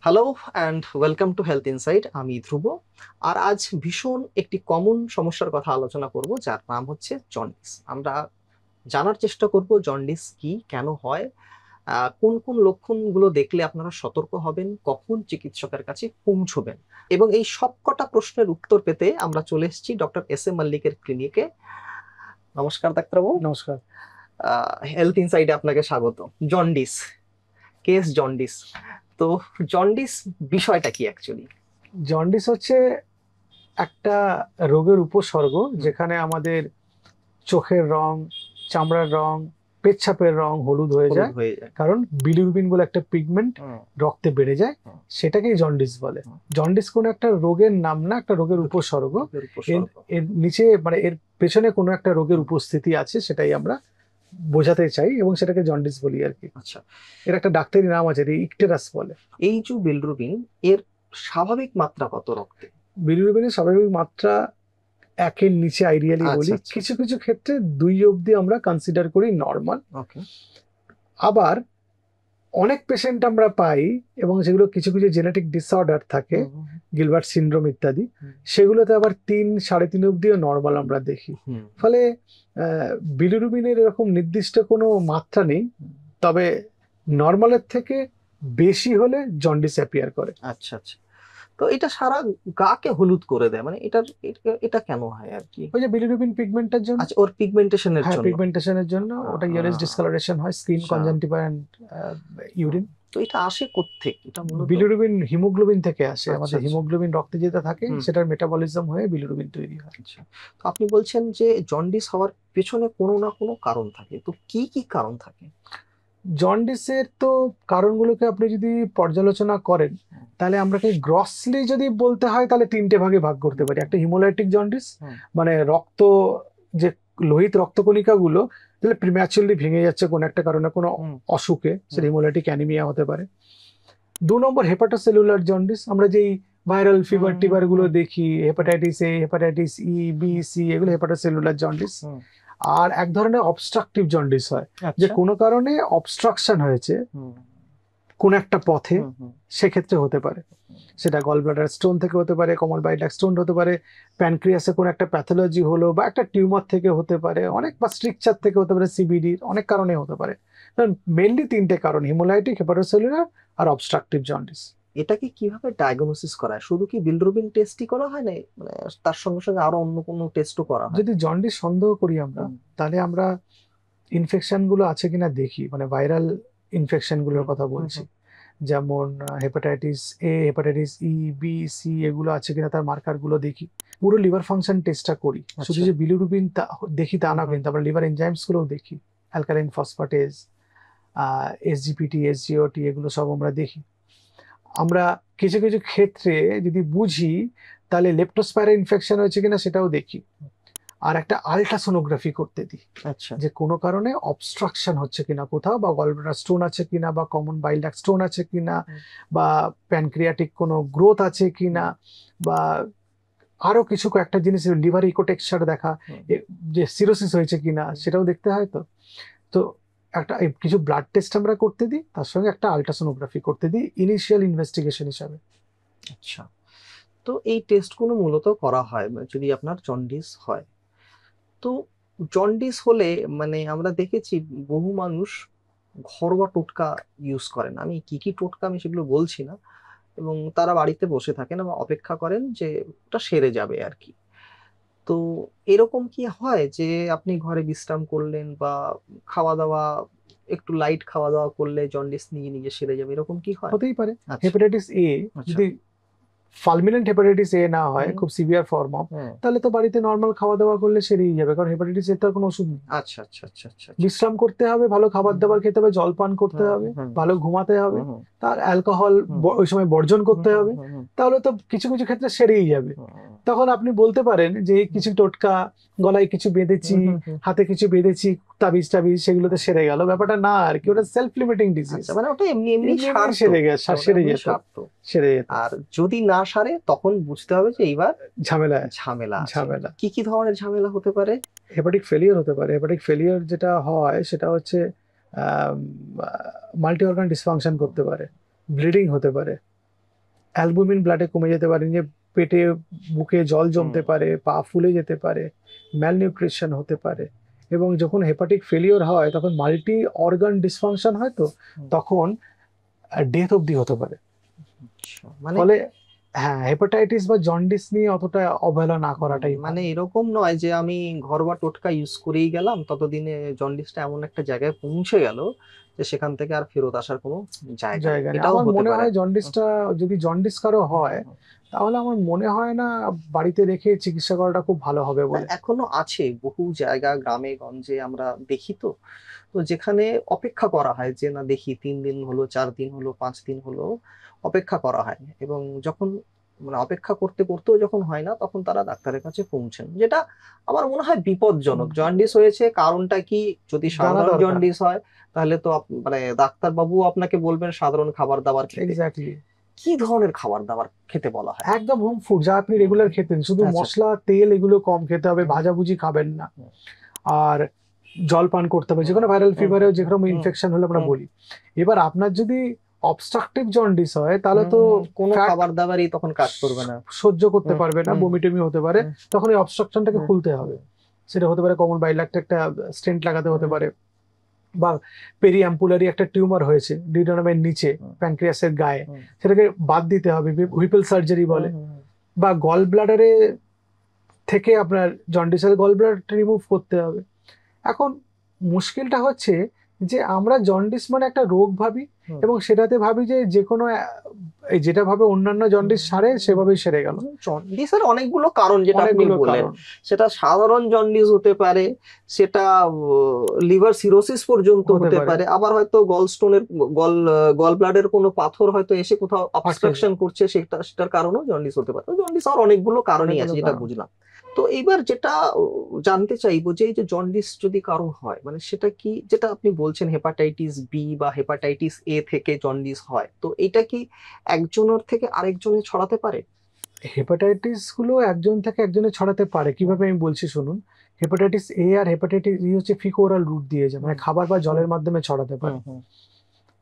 Hello and welcome to health insight. আমি ধ্রুব। আর আজ ভীষণ একটি কমন সমস্যার কথা আলোচনা করব, যার নাম হচ্ছে জন্ডিস। আমরা জানার চেষ্টা করব জন্ডিস কি, কেন হয়, কোন কোন লক্ষণগুলো দেখলে আপনারা সতর্ক হবেন, কখন চিকিৎসকের কাছে পৌঁছবেন। এবং এই সবকটা প্রশ্নের উত্তর পেতে আমরা চলে এসেছি ডক্টর এস এ মল্লিকের ক্লিনিকে। নমস্কার ডাক্তারবাবু। নমস্কার। হেলথ ইনসাইটে আপনাকে স্বাগত। Jaundice, case jaundice. তো জন্ডিস বিষয়টা কি অ্যাকচুয়ালি? জন্ডিস হচ্ছে একটা রোগের উপসর্গ যেখানে আমাদের চোখের রং, চামড়ার রং, পেচ্ছাপের রং হলুদ হয়ে যায়, কারণ বিলিরুবিন বলে একটা পিগমেন্ট রক্তে বেড়ে যায়, সেটাকেই জন্ডিস বলে। জন্ডিস কোনো একটা রোগের নাম না, একটা রোগের উপসর্গ। এর নিচে মানে এর পেছনে কোনো একটা রোগের উপস্থিতি আছে, সেটাই আমরা বোঝাতে চাই এবং সেটাকে জন্ডিস বলি আর কি। আচ্ছা, এর একটা ডাক্তারি নাম আছে, ইকটেরাস বলে। এই যে বিলিরুবিন, এর স্বাভাবিক মাত্রা কত রক্তে? বিলিরুবিনের স্বাভাবিক মাত্রা একের নিচে আইডিয়ালি বলি, কিছু কিছু ক্ষেত্রে 2 অবধি আমরা কনসিডার করি নর্মাল। আবার অনেক পেশেন্ট আমরা পাই এবং যেগুলো কিছু কিছু জেনেটিক ডিসঅর্ডার থাকে, গিলবার্ট সিনড্রোম ইত্যাদি, সেগুলোতে আবার 3-3.5 অবধিও নর্মাল আমরা দেখি। ফলে বিলিরুবিনের এরকম নির্দিষ্ট কোনো মাত্রা নেই, তবে নর্মালের থেকে বেশি হলে জন্ডিস অ্যাপিয়ার করে। আচ্ছা আচ্ছা। তো এটা সারা গাকে হলুদ করে দেয়, মানে এটা কেন হয় আর কি? ওই যে বিলিরুবিন পিগমেন্টের জন্য। আচ্ছা, ওর পিগমেন্টেশনের জন্য। হ্যাঁ, পিগমেন্টেশনের জন্য ওটা ইয়েলোইশ ডিসকালারেশন হয়, স্কিন, কনজাংটিভা এন্ড ইউরিন। তো এটা আসে কোত্থেকে? এটা মূলত বিলিরুবিন হিমোগ্লোবিন থেকে আসে। আমাদের হিমোগ্লোবিন রক্তে যেটা থাকে সেটার মেটাবলিজম হয়ে বিলিরুবিন তৈরি হয়। আচ্ছা, তো আপনি বলছেন যে জন্ডিস হওয়ার পেছনে কোনো না কোনো কারণ থাকে, তো কি কি কারণ থাকে? জন্ডিসের তো কারণগুলোকে আপনি যদি পর্যালোচনা করেন, তাহলে আমরা কি গ্রসলি যদি বলতে হয় তাহলে 3টে ভাগে ভাগ করতে পারি। একটা হিমোলাইটিক জন্ডিস, মানে রক্ত যে লোহিত রক্তকণিকাগুলো তাহলে প্রিম্যাচুরলি ভেঙে যাচ্ছে কোনো একটা কারণে, কোনো অসুখে, সেটা হিমোলাইটিক অ্যানিমিয়া হতে পারে। 2 নম্বর হেপাটোসেলুলার জন্ডিস, আমরা যেই ভাইরাল ফিভার টিভার গুলো দেখি, hepatitis A, hepatitis E, B, C, এগুলো হেপাটোসেলুলার জন্ডিস। আর এক ধরনের অবস্ট্রাকটিভ জন্ডিস হয়, যে কোনো কারণে অবস্ট্রাকশন হয়েছে কোন একটা পথে, সেক্ষেত্রে হতে পারে। সেটা গল ব্লাডার স্টোন থেকে হতে পারে, কমন বাইল ডাক্ট স্টোন হতে পারে, প্যানক্রিয়াসে কোনো একটা প্যাথোলজি হলো, বা একটা টিউমার থেকে হতে পারে, অনেক, বা স্ট্রিকচার থেকে হতে পারে, সিবিডি, অনেক কারণে হতে পারে। মেইনলি 3টে কারণ: হিমোলাইটিক, হেপাটোসেলুলার আর অবস্ট্রাকটিভ জন্ডিস। এটাকে কিভাবে ডায়াগনোসিস করা হয়? শুধু কি বিলিরুবিন টেস্টই করা হয় না, মানে তার সঙ্গে সঙ্গে আরো অন্য কোনো টেস্টও করা হয়? যদি জন্ডিস সন্দেহ করি আমরা, তাহলে আমরা ইনফেকশন গুলো আছে কিনা দেখি, মানে ভাইরাল ইনফেকশন গুলোর কথা বলছি, যেমন hepatitis A, hepatitis E, B, C, এগুলো আছে কিনা তার মার্কার গুলো দেখি। পুরো লিভার ফাংশন টেস্টটা করি, শুধু যে বিলিরুবিন দেখি তা না, কিন্তু আমরা লিভার এনজাইমস গুলো দেখি, অ্যালকালাইন ফসফেটেজ, এসজিপিটি, এসজিওটি, এগুলো সব আমরা দেখি। আমরা কিছু কিছু ক্ষেত্রে যদি বুঝি তাহলে লেপ্টোস্পাইরা ইনফেকশন হয়েছে কিনা সেটাও দেখি, আর একটা আলট্রাসোনোগ্রাফি করতে দিই, যে কোনো কারণে অবস্ট্রাকশন হচ্ছে কিনা কোথাও, বা গলব্লাডার স্টোন আছে কিনা, বা কমন বাইল ডাক্ট স্টোন আছে কিনা, বা প্যানক্রিয়াটিক কোনো গ্রোথ আছে কিনা, বা আরো কিছু কয়েকটা জিনিস, লিভার ইকোটেক্সচার দেখা, যে সিরোসিস হয়েছে কিনা সেটাও দেখতে হয়। তো একটা কিছু ব্লাড টেস্ট আমরা করতে দিই, তার সঙ্গে একটা আলট্রাসোনোগ্রাফি করতে দিই ইনিশিয়াল ইনভেস্টিগেশন হিসাবে। আচ্ছা, তো এই টেস্টগুলো মূলত করা হয় যদি আপনার জন্ডিস হয়। তো জন্ডিস হলে মানে আমরা দেখেছি বহু মানুষ ঘরোয়া টোটকা ইউজ করেন। আমি কি কি টোটকা আমি সেগুলো বলছি না, এবং তারা বাড়িতে বসে থাকেন এবং অপেক্ষা করেন যে ওটা সেরে যাবে আর কি। তো এরকম কি হয় যে আপনি ঘরে বিশ্রাম করলেন বা খাওয়া দাওয়া, একটু লাইট খাওয়া দাওয়া করলে জন্ডিস নিয়ে নিজে সেরে যাবে, এরকম কি হয়? হতেই পারে। হেপাটাইটিস এ যদি ফালমিনেন্ট হেপাটাইটিস এ না হয়, খুব সিভিয়ার ফর্ম অফ, তাহলে তো বাড়িতে নর্মাল খাওয়া দাওয়া করলে সেরেই যাবে, কারণ হেপাটাইটিস এর তো কোনো ওষুধ নেই। আচ্ছা আচ্ছা আচ্ছা আচ্ছা। বিশ্রাম করতে হবে, ভালো খাবার দাবার খেতে হবে, জলপান করতে হবে, ভালো ঘুমাতে হবে, তার অ্যালকোহল ওই সময় বর্জন করতে হবে, তাহলে তো কিছু কিছু ক্ষেত্রে সেরেই যাবে। তখন আপনি বলতে পারেন যে কিছু টোটকা, গলায় কিছু বেঁধেছি, হাতে কিছু বেঁধেছি, তাবিজ টাবিজ, সেগুলোতে সেরে গেল, ব্যাপারটা না আর কি। ওটা সেলফ লিমিটিং ডিজিজ, মানে ওটা এমনি এমনি সেরে গেছে, সেরে যেত। আর যদি না সারে তখন বুঝতে হবে যে এইবার ঝামেলা ঝামেলা। কি কি ধরনের ঝামেলা হতে পারে? হেপাটিক ফেলিয়ার হতে পারে। হেপাটিক ফেলিয়ার যেটা হয় সেটা হচ্ছে মাল্টি অর্গান ডিসফাংশন করতে পারে, ব্লিডিং হতে পারে, অ্যালবুমিন ব্লাডে কমে যেতে পারে, যে পেটে বুকে জল জমতে হুম। পারে, পা ফুলে যেতে পারে, ম্যালনিউট্রিশন হতে পারে। এবং যখন হেপাটিক ফেলিওর হয় তখন মাল্টি অর্গান ডিসফাংশন হয়, তো হুম। তখন ডেথ অবধি হতে পারে। আচ্ছা, মানে ফলে হ্যাঁ, হেপাটাইটিস বা জন্ডিস নিয়ে অতটা অবহেলা না করাটাই মানে ভালো। এরকম নয় যে আমি ঘরোয়া টোটকা ইউজ করেই গেলাম, ততদিনে জন্ডিসটা এমন একটা জায়গায় পৌঁছে গেল যে সেখান থেকে আর ফেরত আসার কোনো জায়গা নেই, জায়গা নেই। এটাও আমার হতে মনে পারে। হয় হুম, জন্ডিসটা, যদি জন্ডিস কারো হয়, হুম। তাহলে আমার মনে হয় না বাড়িতে রেখে চিকিৎসা করাটা খুব ভালো হবে না, বলে। এখনো আছে বহু জায়গা গ্রামে গঞ্জে আমরা দেখি, তো তো যেখানে অপেক্ষা করা হয় যে না দেখি 3 দিন হলো, 4 দিন হলো, 5 দিন হলো, অপেক্ষা করা হয়, এবং যখন মানে অপেক্ষা করতে করতেও যখন হয় না তখন তারা ডাক্তারের কাছে পৌঁছেন, যেটা আমার মনে হয় বিপজ্জনক। জন্ডিস হয়েছে কারণটা কি, যদি জানা সাধারণ দরকার। জন্ডিস হয় তাহলে তো মানে ডাক্তার বাবু আপনাকে বলবেন সাধারণ খাবার দাবার খেতে। এক্স্যাক্টলি। কি ধরনের খাবার দাবার খেতে বলা হয়? একদম হোম ফুড যা আপনি হুম, রেগুলার খেতেন, শুধু আচ্ছা। মশলা তেল এগুলো কম খেতে হবে, হুম, ভাজাভুজি খাবেন না, হুম, আর জল পান করতে হবে, হুম, যে কোনো ভাইরাল হুম, ফিভারেও যে হুম, কোনো হুম, ইনফেকশন হলে আমরা হুম, বলি। এবার আপনার যদি অবস্ট্রাকটিভ জন্ডিস হয় তাহলে তো কোনো ফ্যাট খাবার দাবারই তখন কাজ করবে না। সহ্য করতে হুম, পারবে না, হুম, বমি টমি হতে পারে, হুম, তখন এই অবস্ট্রাকশনটাকে হুম, খুলতে হবে। হুম, সেটা হতে পারে কমন বাইল একটা একটা স্টেন্ট লাগাতে হতে হুম, পারে, বা পেরিঅ্যাম্পুলারি একটা টিউমার হয়েছে ডিউডেনামের নিচে হুম, প্যানক্রিয়াসের গায়ে, হুম, সেটাকে বাদ দিতে হবে, হুইপল সার্জারি হুম, বলে। হুম, বা গল ব্লাডারে থেকে আপনার জন্ডিসের গল ব্লাডারটা রিমুভ করতে হবে। এখন মুশকিলটা হচ্ছে যে আমরা জন্ডিস মানে একটা রোগ ভাবি, হুম, এবং সেটাতে ভাবি যে যে কোনো এই যেটা ভাবে অন্যান্য জন্ডিস সারে সেভাবেই সেরে গেল। জন্ডিসের অনেকগুলো কারণ যেটা আপনি অনেকগুলো বললেন, কারণ সেটা সাধারণ জন্ডিস হতে পারে, সেটা লিভার সিরোসিস পর্যন্ত হতে হতে পারে, পারে, আবার হয়তো গল স্টোনের গল গল ব্লাডের কোনো পাথর হয়তো এসে কোথাও আটকে অবস্ট্রাকশন যায়, করছে, সেটার কারণেও জন্ডিস হতে পারে। জন্ডিস আর অনেকগুলো কারণই অনেকগুলো আছে, যেটা কারণ। বুঝলাম। তো এইবার যেটা জানতে চাইবো যে এই যে জন্ডিস যদি কারো হয়, মানে সেটা কি, যেটা আপনি বলছেন হেপাটাইটিস বি বা হেপাটাইটিস এ থেকে জন্ডিস হয়, তো এটা কি একজনের থেকে আরেকজনে ছড়াতে পারে? হেপাটাইটিস গুলো একজন থেকে একজনে ছড়াতে পারে, হুম, কিভাবে আমি বলছি শুনুন। Hepatitis A R hepatitis E হচ্ছে ফিকো ওরাল রুট দিয়ে যায়, মানে হুম, খাবার বা হুম, জলের মাধ্যমে ছড়াতে হুম, পারে। হুম,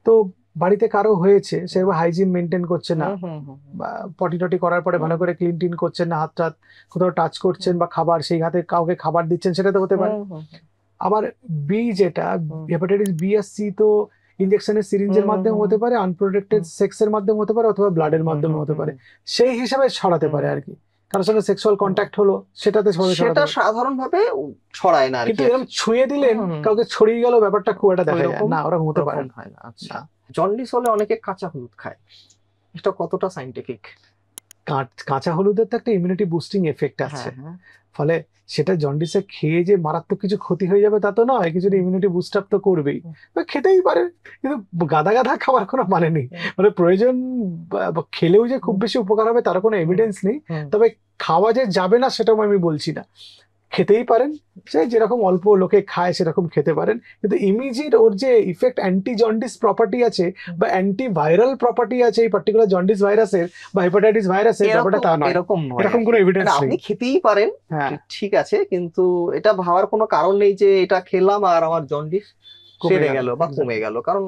তো বাড়িতে কারো হয়েছে, সে হুম, হাইজিন মেনটেন করছে না, হুম, হুম, হুম, বা পটি টটি করার পরে হুম, ভালো করে ক্লিন টিন করছেন না, হাত টাত কোথাও টাচ করছেন, বা খাবার সেই হাতে কাউকে খাবার দিচ্ছেন, সেটাতে হতে পারে। হুম, হুম, আবার বি যেটা, হুম, হেপাটাইটিস বি আর সি, তো ইনজেকশনের সিরিঞ্জের হুম, মাধ্যমে হুম, হতে পারে, আনপ্রোটেক্টেড হুম, সেক্সের মাধ্যমে হতে পারে, অথবা হুম, ব্লাডের হুম, মাধ্যমে হুম, হতে হুম, পারে। সেই হিসাবে ছড়াতে হুম, পারে আর কি, কারোর সঙ্গে সেক্সুয়াল হুম। কন্ট্যাক্ট হলো, সেটাতে ছড়াতে সেটা পারে। সাধারণভাবে ছড়ায় না আর কিন্তু কি। এরকম ছুঁয়ে দিলেন, হুম, হুম, কাউকে ছড়িয়ে গেল, ব্যাপারটা খুব একটা ওই দেখা যায় রকম না, ওরকম হতে পারে ওরকম না। হয় না। আচ্ছা, না, জন্ডিস হলে অনেকে কাঁচা হলুদ খায়, এটা কতটা সাইন্টিফিক? কাঁচা হলুদের তো একটা ইমিউনিটি বুস্টিং এফেক্ট হ্যাঁ, আছে। হ্যাঁ। ফলে সেটা জন্ডিসে খেয়ে যে মারাত্মক কিছু ক্ষতি হয়ে যাবে তা তো নয়, কিছুটা হুম, ইমিউনিটি বুস্ট আপ তো করবেই। হুম, তো খেতেই পারে, কিন্তু গাদা গাদা খাবার কোনো মানে নেই। হুম, মানে প্রয়োজন, বা খেলেও যে খুব হুম, বেশি উপকার হবে তার কোনো হুম, এভিডেন্স নেই। হুম। তবে খাওয়া যে যাবে না সেটাও আমি বলছি না, খেতেই পারেন। সে যেরকম অল্প লোকে খায় সেরকম খেতে পারেন, কিন্তু ইমিডিয়েট ওর যে ইফেক্ট, অ্যান্টি জন্ডিস প্রপার্টি আছে বা অ্যান্টি ভাইরাল প্রপার্টি আছে এই পার্টিকুলার জন্ডিস ভাইরাসের বা হেপাটাইটিস ভাইরাসের, ব্যাপারটা এরকম তা নয়। এরকম নয় এরকম আর কোনো কি, মানে এভিডেন্স আপনি নেই। খেতেই পারেন, হ্যাঁ, ঠিক আছে, কিন্তু এটা ভাবার কোনো কারণ নেই যে এটা খেলাম আর আমার জন্ডিস কমে সেরে গেল, গেল বা কমে এক্স্যাক্টলি। গেল, কারণ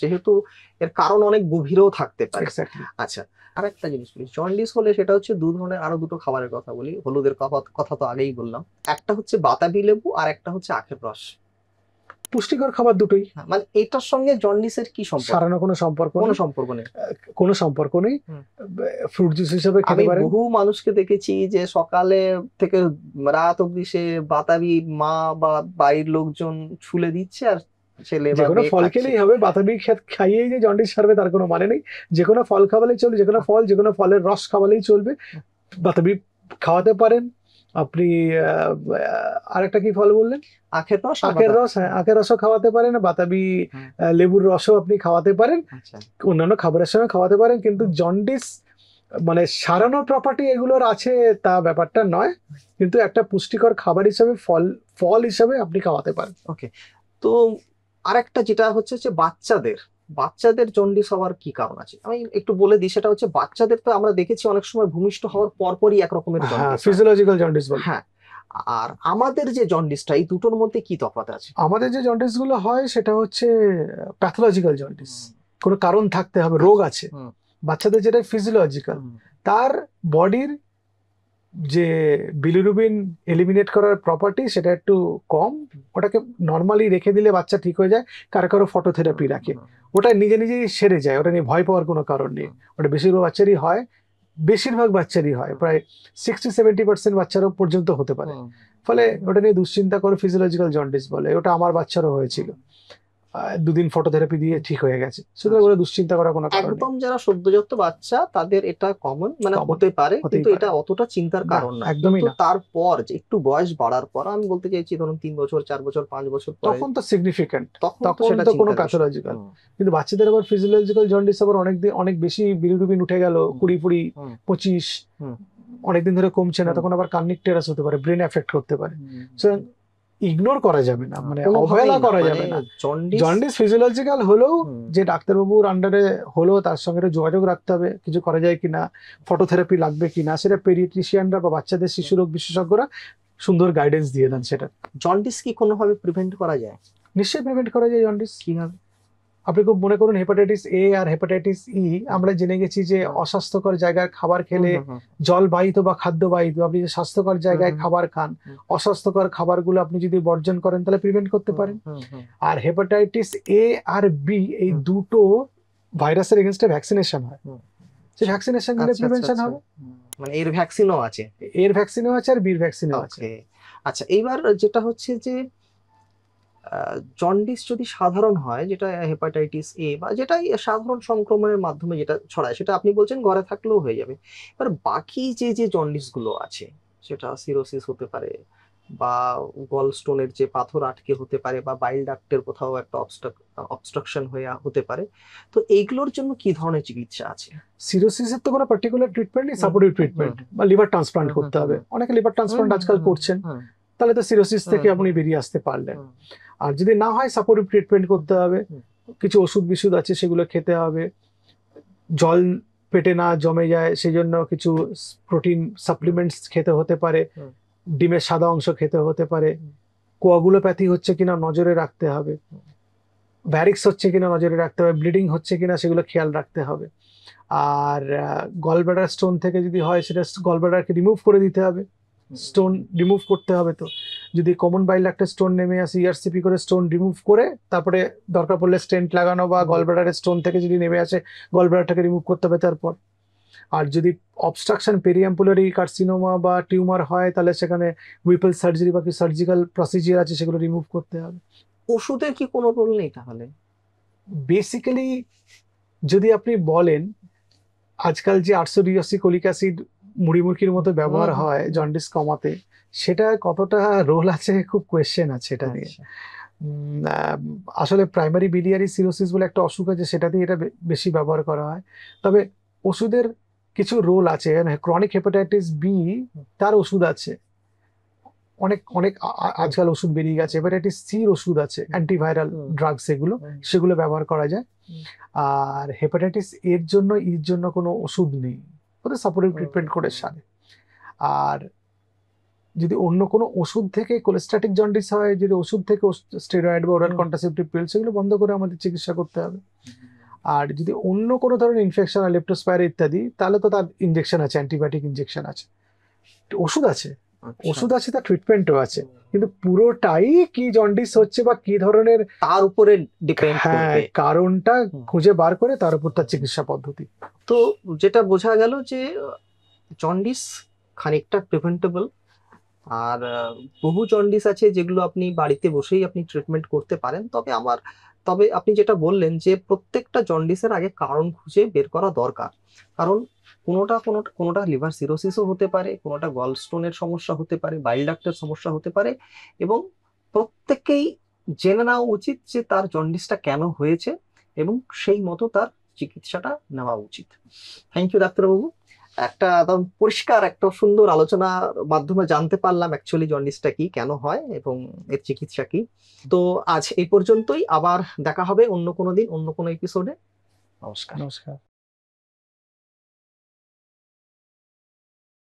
যেহেতু এর কারণ অনেক গভীরেও থাকতে পারে। এক্স্যাক্টলি। আচ্ছা, আরেকটা জিনিস বলি, জন্ডিস হলে সেটা হচ্ছে দু ধরনের, আরো দুটো খাবারের কথা বলি, হলুদের কথা কথা তো আগেই বললাম। একটা হচ্ছে বাতাবি লেবু আর একটা হচ্ছে আখের রস। পুষ্টিকর খাবার দুটোই, হ্যাঁ, মানে এটার সঙ্গে জন্ডিসের কি সম্পর্ক? সারানো কোনো সম্পর্ক কোনো নেই। সম্পর্ক নেই। কোনো সম্পর্ক নেই। হুম। ফ্রুট জুস হিসেবে আমি খেতে পারেন। বহু মানুষকে দেখেছি যে সকালে থেকে রাত অব্দি সে বাতাবি মা বা বাড়ির লোকজন ছুলে দিচ্ছে আর ছেলে যে বা কোনো মেয়ে ফল খাচ্ছে। খেলেই হবে, বাতাবি খাইয়েই যে জন্ডিস সারবে তার কোনো মানে নেই। যে কোনো ফল খাওয়ালেই চলবে, যে কোনো ফল, যে কোনো ফলের রস খাওয়ালেই চলবে। বাতাবি খাওয়াতে পারেন আপনি। আরেকটা কি ফল বললেন? আখের রস আর আখের বাতাবি। রস, হ্যাঁ, আখের রসও খাওয়াতে পারেন, বাতাবি হুম, লেবুর রসও আপনি খাওয়াতে পারেন, আচ্ছা। অন্যান্য খাবারের সঙ্গে খাওয়াতে পারেন, কিন্তু হুম, জন্ডিস মানে সারানোর প্রপার্টি এগুলোর আছে তা ব্যাপারটা নয়। কিন্তু একটা পুষ্টিকর খাবার হিসাবে, ফল ফল হিসাবে আপনি খাওয়াতে পারেন। ওকে। তো আরেকটা যেটা হচ্ছে যে বাচ্চাদের বাচ্চাদের জন্ডিস হওয়ার কি কারণ আছে আমি একটু বলে দিই। সেটা হচ্ছে বাচ্চাদের তো আমরা দেখেছি অনেক সময় ভূমিষ্ঠ হওয়ার পরপরই এক রকমের হ্যাঁ, জন্ডিস হয়। ফিজিওলজিক্যাল জন্ডিস বলে। হ্যাঁ। আর আমাদের যে জন্ডিসটা, এই দুটোর মধ্যে কি তফাৎ আছে? আমাদের যে জন্ডিস গুলো হয় সেটা হচ্ছে প্যাথোলজিক্যাল জন্ডিস, হুম, কোনো কারণ থাকতে হবে, রোগ আচ্ছা। আছে। হুম, বাচ্চাদের যেটা ফিজিওলজিক্যাল, তার বডির যে বিলিরুবিন এলিমিনেট করার প্রপার্টি সেটা একটু কম, ওটাকে নর্মালি রেখে দিলে বাচ্চা ঠিক হয়ে যায়। কারো কারো ফটোথেরাপি রাখে, ওটা নিজে নিজেই সেরে যায়, ওটা নিয়ে ভয় পাওয়ার কোনো কারণ নেই। ওটা বেশিরভাগ বাচ্চারই হয়, বেশিরভাগ বাচ্চারই হয়, প্রায় 60-70% বাচ্চারও পর্যন্ত হতে পারে। ফলে ওটা নিয়ে দুশ্চিন্তা করে ফিজিওলজিক্যাল জন্ডিস বলে, ওটা আমার বাচ্চারও হয়েছিল, 2 দিন ফটোথেরাপি দিয়ে ঠিক হয়ে গেছে। সুতরাং ওরা দুশ্চিন্তা করার কোনো কারণ নেই। একদম যারা সদ্যজাত বাচ্চা তাদের এটা কমন, মানে Common, হতে পারে, হতেই কিন্তু পারে। এটা অতটা চিন্তার না, কারণ না। একদমই কিন্তু না। তারপর যে একটু বয়স বাড়ার পর, আমি বলতে চাইছি ধরুন 3 বছর 4 বছর 5 বছর পরে, তখন তো সিগনিফিকেন্ট, তখন তো তখন সেটা তো কোনো চিন্তার বিষয়। প্যাথোলজিক্যাল। কিন্তু বাচ্চাদের আবার ফিজিওলজিক্যাল জন্ডিস আবার অনেক বেশি বিলিরুবিন উঠে গেল, 20 25, অনেকদিন ধরে কমছে না, তখন আবার কার্নিকটেরাস হতে পারে, ব্রেন এফেক্ট করতে পারে। সুতরাং ইগনোর করা যাবে না, মানে অবহেলা করা যাবে না। জন্ডিস ফিজিওলজিক্যাল হলেও যে ডাক্তারবাবুর আন্ডারে হলো তার সঙ্গে একটু যোগাযোগ রাখতে হবে, কিছু করা যায় কিনা, ফটোথেরাপি লাগবে কিনা, সেটা পেডিয়াট্রিশিয়ানরা বা বাচ্চাদের শিশু রোগ বিশেষজ্ঞরা সুন্দর গাইডেন্স দিয়ে দেন। সেটা জন্ডিস কি কোনোভাবে প্রিভেন্ট করা যায়? নিশ্চয়ই প্রিভেন্ট করা যায় জন্ডিস। কিভাবে? আপনি খুব মনে করুন hepatitis A R hepatitis E, আমরা জেনে গেছি যে অস্বাস্থ্যকর জায়গার খাবার খেলে, জল বাহিত বা খাদ্য বাহিত, আপনি যে স্বাস্থ্যকর জায়গায় খাবার খান, অস্বাস্থ্যকর খাবারগুলো আপনি যদি বর্জন করেন তাহলে প্রিভেন্ট করতে পারেন। আর হেপাটাইটিস এ আর বি এই দুটো ভাইরাসের এগেনস্টে ভ্যাকসিনেশন হয়, সেই ভ্যাকসিনেশন দিলে প্রিভেনশন হবে। মানে এর ভ্যাকসিনও আছে? এর ভ্যাকসিনও আছে আর বির ভ্যাকসিনও আছে। আচ্ছা, এইবার যেটা হচ্ছে যে জন্ডিস যদি সাধারণ হয়, যেটা হেপাটাইটিস এ বা যেটাই সাধারণ সংক্রমণের মাধ্যমে যেটা ছড়ায়, সেটা আপনি বলছেন ঘরে থাকলেও হয়ে যাবে। এবার বাকি যে জন্ডিস গুলো আছে, সেটা সিরোসিস হতে পারে, বা গল স্টোনের যে পাথর আটকে হতে পারে, বা বাইল ডাক্টের কোথাও একটা অবস্ট্রাকশন হয়ে হতে পারে, তো এইগুলোর জন্য কি ধরনের চিকিৎসা আছে? সিরোসিসের তো কোনো পার্টিকুলার ট্রিটমেন্ট নেই, সাপোর্টিভ ট্রিটমেন্ট, বা লিভার ট্রান্সপ্লান্ট করতে হবে। অনেকে লিভার ট্রান্সপ্লান্ট আজকাল করছেন, তাহলে তো সিরোসিস থেকে আপনি বেরিয়ে আসতে পারলেন। আর যদি না হয় সাপোর্টিভ ট্রিটমেন্ট করতে হবে, কিছু ওষুধ বিশুধ আছে সেগুলো খেতে হবে, জল পেটে না জমে যায় সেই জন্য কিছু প্রোটিন সাপ্লিমেন্টস খেতে হতে পারে, ডিমের সাদা অংশ খেতে হতে পারে, কোয়াগুলোপ্যাথি হচ্ছে কিনা নজরে রাখতে হবে, ভ্যারিক্স হচ্ছে কিনা নজরে রাখতে হবে, ব্লিডিং হচ্ছে কিনা সেগুলো খেয়াল রাখতে হবে। আর গলব্লাডার স্টোন থেকে যদি হয় সেটা গলব্লাডারকে রিমুভ করে দিতে হবে, স্টোন রিমুভ করতে হবে। তো যদি কমন বাইল একটা স্টোন নেমে আসে, ইআরসিপি করে স্টোন রিমুভ করে তারপরে দরকার পড়লে স্টেন্ট লাগানো, বা গলব্লাডারের স্টোন থেকে যদি নেমে আসে গলব্লাডারটাকে রিমুভ করতে হবে তারপর। আর যদি অবস্ট্রাকশন পেরিয়াম্পুলারি কার্সিনোমা বা টিউমার হয় তাহলে সেখানে উইপল সার্জারি বা কি সার্জিক্যাল প্রসিজিয়ার আছে সেগুলো রিমুভ করতে হবে। ওষুধের কি কোনো রোল নেই তাহলে? বেসিক্যালি যদি আপনি বলেন, আজকাল যে 800-ডিঅক্সিকোলিক অ্যাসিড মুড়িমুড়কির মতো ব্যবহার হয় জন্ডিস কমাতে, সেটা কতটা রোল আছে খুব কোয়েশ্চেন আছে এটা নিয়ে। আসলে প্রাইমারি বিলিয়ারি সিরোসিস বলে একটা অসুখ আছে, সেটাতেই এটা বেশি ব্যবহার করা হয়। তবে ওষুধের কিছু রোল আছে, ক্রনিক হেপাটাইটিস বি তার ওষুধ আছে, অনেক অনেক আজকাল ওষুধ বেরিয়ে গেছে। হেপাটাইটিস সির ওষুধ আছে, অ্যান্টিভাইরাল ড্রাগস, সেগুলো ব্যবহার করা যায়। আর হেপাটাইটিস এর জন্য কোনো ওষুধ নেই, ওদের সাপোর্টিভ ট্রিটমেন্ট করে সারে। আর যদি অন্য কোনো ওষুধ থেকে কোলেস্ট্যাটিক জন্ডিস হয়, যদি ওষুধ থেকে স্টেরয়েড বা ওরাল কন্ট্রাসেপটিভ পিল, সেগুলো বন্ধ করে আমাদের চিকিৎসা করতে হবে। আর যদি অন্য কোনো ধরনের ইনফেকশন, লেপ্টোস্পাইরা ইত্যাদি, তাহলে তো তার ইনজেকশন আছে, অ্যান্টিবায়োটিক ইনজেকশন আছে, ওষুধ আছে, তার ট্রিটমেন্টও আছে। কিন্তু পুরোটাই কি জন্ডিস হচ্ছে বা কি ধরনের তার উপরে ডিপেন্ড করবে, কারণটা খুঁজে বার করে তার উপর তার চিকিৎসা পদ্ধতি। তো যেটা বোঝা গেল যে জন্ডিস খানিকটা প্রিভেন্টেবল, আর বহু জন্ডিস আছে যেগুলো আপনি বাড়িতে বসেই আপনি ট্রিটমেন্ট করতে পারেন। তবে আপনি যেটা বললেন যে প্রত্যেকটা জন্ডিসের আগে কারণ খুঁজে বের করা দরকার, কারণ কোনোটা লিভার সিরোসিসও হতে পারে, কোনোটা গলস্টোনের সমস্যা হতে পারে, বাইল ডাক্টের সমস্যা হতে পারে, এবং প্রত্যেককেই জেনে নেওয়া উচিত যে তার জন্ডিসটা কেন হয়েছে এবং সেই মতো তার চিকিৎসাটা নেওয়া উচিত। থ্যাংক ইউ ডাক্তারবাবু, একটা একদম পরিষ্কার একটা সুন্দর আলোচনার মাধ্যমে জানতে পারলাম অ্যাকচুয়ালি জন্ডিসটা কি, কেন হয় এবং এর চিকিৎসা কি। তো আজ এই পর্যন্তই, আবার দেখা হবে অন্য কোনো দিন অন্য কোনো এপিসোডে। নমস্কার।